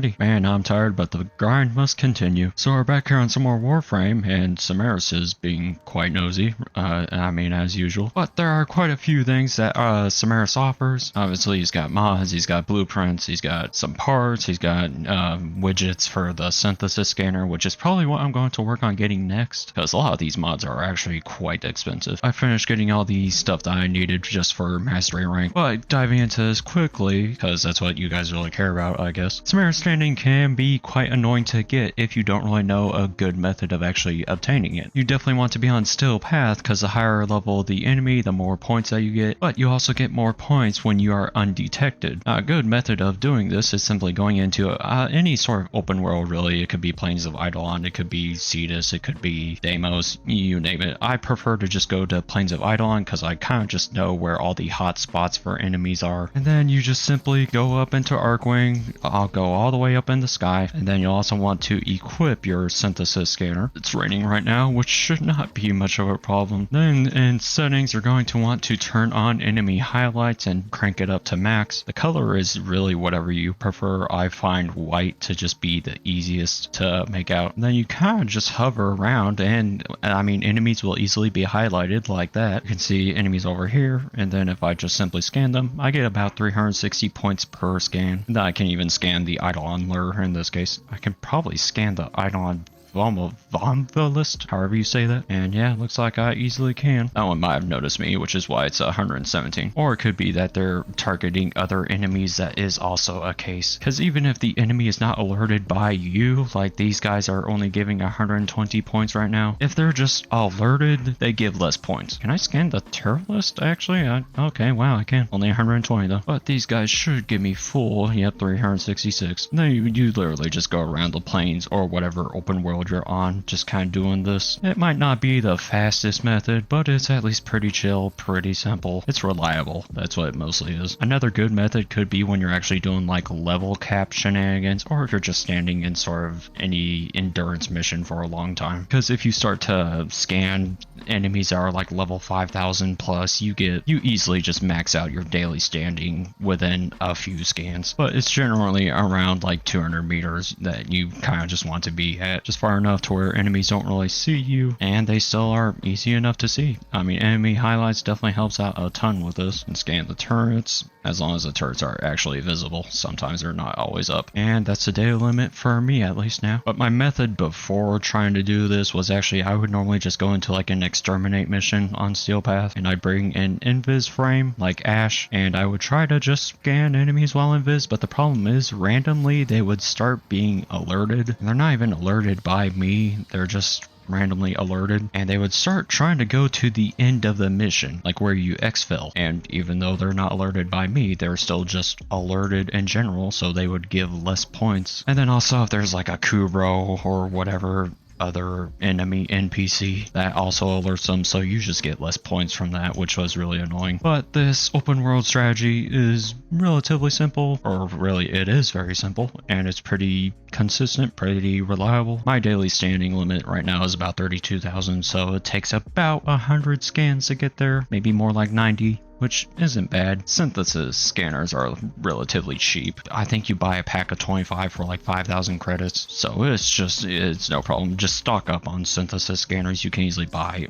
Alrighty, man, I'm tired, but the grind must continue. So we're back here on some more Warframe, and Simaris is being quite nosy, as usual. But there are quite a few things that Simaris offers. Obviously, he's got mods, he's got blueprints, he's got some parts, he's got widgets for the synthesis scanner, which is probably what I'm going to work on getting next, because a lot of these mods are actually quite expensive. I finished getting all the stuff that I needed just for mastery rank, but diving into this quickly, because that's what you guys really care about, I guess. Simaris standing can be quite annoying to get if you don't really know a good method of actually obtaining it. You definitely want to be on still path, because the higher level the enemy, the more points that you get, but you also get more points when you are undetected. A good method of doing this is simply going into any sort of open world, really. It could be Plains of Eidolon, it could be Cetus, it could be Deimos, you name it. I prefer to just go to Plains of Eidolon because I kind of just know where all the hot spots for enemies are. And then you just simply go up into Arcwing. I'll go all the way up in the sky, and then you'll also want to equip your synthesis scanner. It's raining right now, which should not be much of a problem. Then in settings, you're going to want to turn on enemy highlights and crank it up to max. The color is really whatever you prefer. I find white to just be the easiest to make out. And then you kind of just hover around, and enemies will easily be highlighted like that. You can see enemies over here, and then if I just simply scan them, I get about 360 points per scan. And then I can even scan the Eidolon lure in this case. I can probably scan the Eidolon Vomvalist, however you say that. And yeah, looks like I easily can. That one might have noticed me, which is why it's 117. Or it could be that they're targeting other enemies. That is also a case. Because even if the enemy is not alerted by you, like these guys are only giving 120 points right now, if they're just alerted, they give less points. Can I scan the terror list actually? Okay, wow, I can. Only 120 though. But these guys should give me full, yep, 366. And then you literally just go around the plains or whatever open world you're on, just kind of doing this. It might not be the fastest method, but it's at least pretty chill, pretty simple. It's reliable. That's what it mostly is. Another good method could be when you're actually doing like level cap shenanigans, or if you're just standing in sort of any endurance mission for a long time. Because if you start to scan enemies that are like level 5,000 plus, you easily just max out your daily standing within a few scans. But it's generally around like 200 meters that you kind of just want to be at, just far enough to where enemies don't really see you, and they still are easy enough to see. Enemy highlights definitely helps out a ton with this. And scan the turrets, as long as the turrets are actually visible. Sometimes they're not always up. And that's the data limit for me, at least now. But my method before trying to do this was actually, I would normally just go into like an exterminate mission on Steel Path, and I'd bring an invis frame like Ash, and I would try to just scan enemies while invis, but the problem is randomly they would start being alerted. And they're not even alerted by me, they're just randomly alerted, and they would start trying to go to the end of the mission, like where you exfil, and even though they're not alerted by me, they're still just alerted in general, so they would give less points. And then also if there's like a Kubro or whatever other enemy NPC that also alerts them, so you just get less points from that, which was really annoying. But this open world strategy is relatively simple, or really it is very simple, and it's pretty consistent, pretty reliable. My daily standing limit right now is about 32,000, so it takes about 100 scans to get there, maybe more like 90. Which isn't bad. Synthesis scanners are relatively cheap. I think you buy a pack of 25 for like 5,000 credits. So it's no problem. Just stock up on synthesis scanners. You can easily buy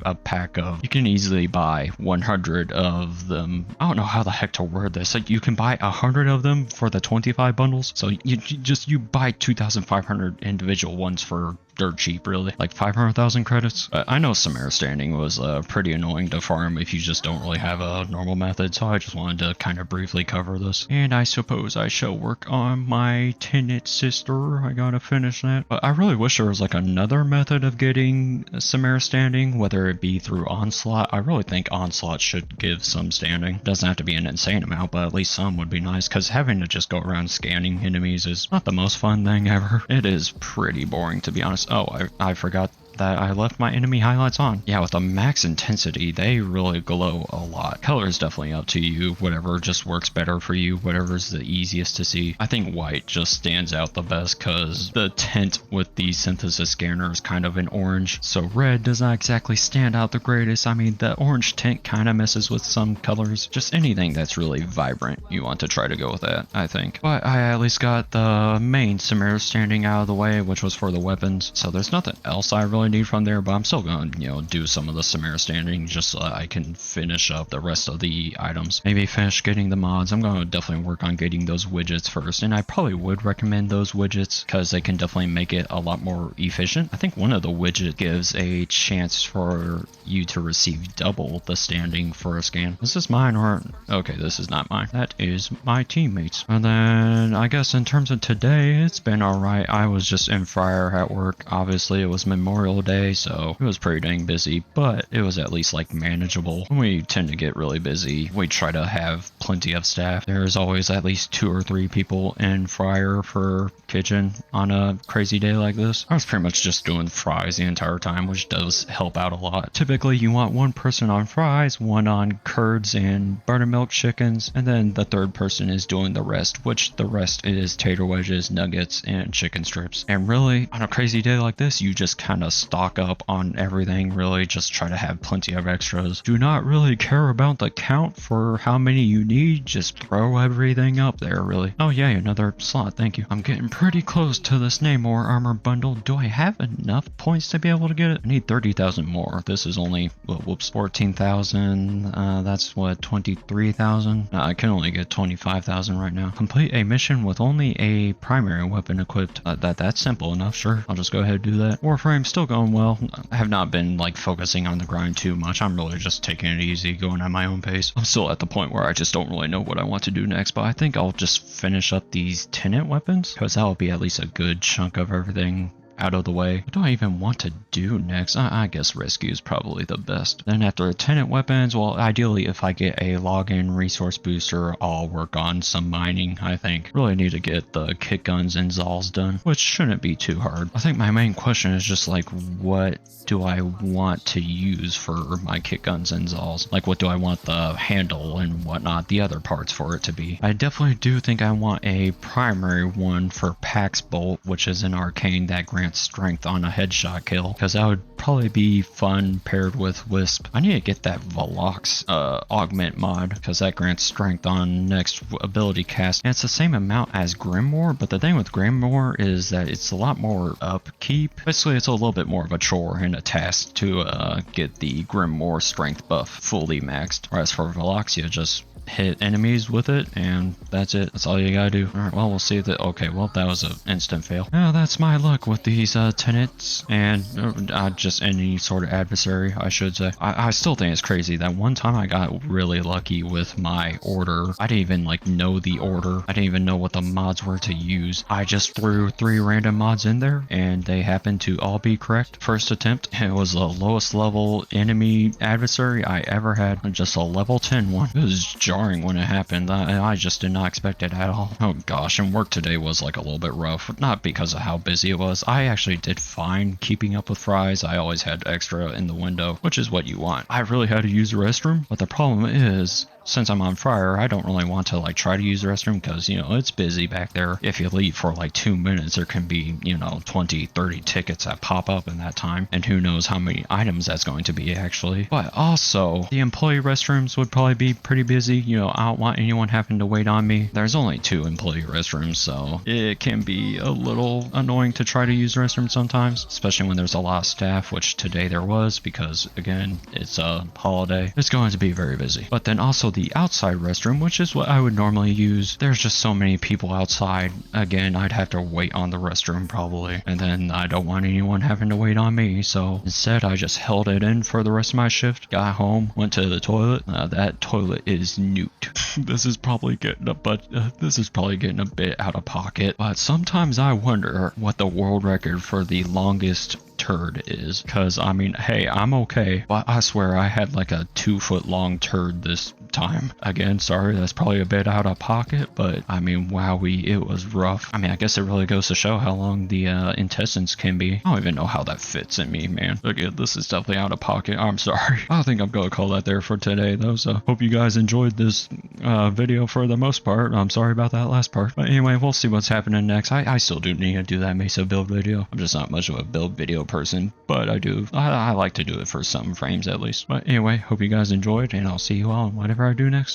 you can easily buy 100 of them. I don't know how the heck to word this. Like, you can buy 100 of them for the 25 bundles. So you buy 2,500 individual ones for dirt cheap, really, like 500,000 credits. I know Simaris standing was pretty annoying to farm if you just don't really have a normal method, so I just wanted to kind of briefly cover this. And I suppose I shall work on my Tenet sister. I gotta finish that. But I really wish there was like another method of getting Simaris standing, whether it be through Onslaught. I really think Onslaught should give some standing. Doesn't have to be an insane amount, but at least some would be nice, because having to just go around scanning enemies is not the most fun thing ever. It is pretty boring, to be honest. Oh, I forgot that I left my enemy highlights on. Yeah, with the max intensity, they really glow a lot. Color is definitely up to you, whatever just works better for you, whatever's the easiest to see. I think white just stands out the best because the tint with the synthesis scanner is kind of an orange, so red does not exactly stand out the greatest. I mean, the orange tint kind of messes with some colors. Just anything that's really vibrant, you want to try to go with that, I think. But I at least got the main Simaris standing out of the way, which was for the weapons, so there's nothing else I really need from there, but I'm still going to, do some of the Simaris standing just so I can finish up the rest of the items. Maybe finish getting the mods. I'm going to definitely work on getting those widgets first, and I probably would recommend those widgets because they can definitely make it a lot more efficient. I think one of the widgets gives a chance for you to receive double the standing for a scan. Is this mine or... Okay, this is not mine. That is my teammates. And then I guess in terms of today, it's been alright. I was just in Friar at work. Obviously, it was Memorial Day, so it was pretty dang busy, but it was at least like manageable. When we tend to get really busy, we try to have plenty of staff. There's always at least 2 or 3 people in Friar for kitchen on a crazy day like this. I was pretty much just doing fries the entire time, which does help out a lot. Typically, you want 1 person on fries, 1 on curds and buttermilk chickens, and then the 3rd person is doing the rest, which the rest is tater wedges, nuggets, and chicken strips. And really, on a crazy day like this, you just kind of stock up on everything, really just try to have plenty of extras. Do not really care about the count for how many you need, just throw everything up there, really. Oh yeah, another slot, thank you. I'm getting pretty close to this Namor armor bundle. Do I have enough points to be able to get it? I need 30,000 more. This is only, whoops, 14,000, that's what, 23,000? I can only get 25,000 right now. Complete a mission with only a primary weapon equipped. That's simple enough, sure. I'll just go ahead and do that. Warframe's still going well. I have not been like focusing on the grind too much. I'm really just taking it easy, going at my own pace. I'm still at the point where I just don't really know what I want to do next, but I think I'll just finish up these tenant weapons because that'll be at least a good chunk of everything out of the way. What do I even want to do next? I guess rescue is probably the best. Then after tenant weapons, well, ideally if I get a login resource booster, I'll work on some mining, I think. Really need to get the kit guns and Zols done, which shouldn't be too hard. I think my main question is just like, what do I want to use for my kit guns and Zols? Like, what do I want the handle and whatnot, the other parts for it to be? I definitely do think I want a primary one for Pax Bolt, which is an arcane that grants strength on a headshot kill, because that would probably be fun paired with Wisp. I need to get that Velox augment mod, because that grants strength on next ability cast, and it's the same amount as Grimoire, but the thing with Grimoire is that it's a lot more upkeep. Basically, it's a little bit more of a chore and a task to get the Grimoire strength buff fully maxed, whereas for Velox, you just hit enemies with it, and that's it. That's all you gotta do. Alright, well, we'll see that. Okay, well, that was an instant fail. Now, that's my luck with these tenants, and just any sort of adversary, I should say. I still think it's crazy that one time I got really lucky with my order. I didn't even, like, know the order. I didn't even know what the mods were to use. I just threw 3 random mods in there, and they happened to all be correct. First attempt, it was the lowest level enemy adversary I ever had. Just a level 10 one. It was jarring when it happened. I just did not expect it at all. Oh gosh, and work today was like a little bit rough, not because of how busy it was. I actually did fine keeping up with fries. I always had extra in the window, which is what you want. I really had to use the restroom, but the problem is, since I'm on Friar, I don't really want to like try to use the restroom because, it's busy back there. If you leave for like 2 minutes, there can be, 20, 30 tickets that pop up in that time. And who knows how many items that's going to be actually. But also, the employee restrooms would probably be pretty busy. I don't want anyone having to wait on me. There's only 2 employee restrooms, so it can be a little annoying to try to use the restroom sometimes, especially when there's a lot of staff, which today there was because, again, it's a holiday. It's going to be very busy. But then also the outside restroom, which is what I would normally use. There's just so many people outside. Again, I'd have to wait on the restroom probably, and then I don't want anyone having to wait on me, so instead I just held it in for the rest of my shift, got home, went to the toilet. That toilet is nuked. This is probably getting a bit out of pocket, but sometimes I wonder what the world record for the longest turd is, because I mean, hey, I'm okay, but I swear I had like a 2-foot long turd this time. Again, sorry, that's probably a bit out of pocket, but I mean, wowie, it was rough. I mean, I guess it really goes to show how long the intestines can be. I don't even know how that fits in me, man. Again, this is definitely out of pocket. I'm sorry. I think I'm gonna call that there for today, though. So hope you guys enjoyed this video for the most part. I'm sorry about that last part. But anyway, we'll see what's happening next. I still do need to do that Mesa build video. I'm just not much of a build video person, but I like to do it for some frames at least. But anyway, hope you guys enjoyed, and I'll see you all in whatever I do next.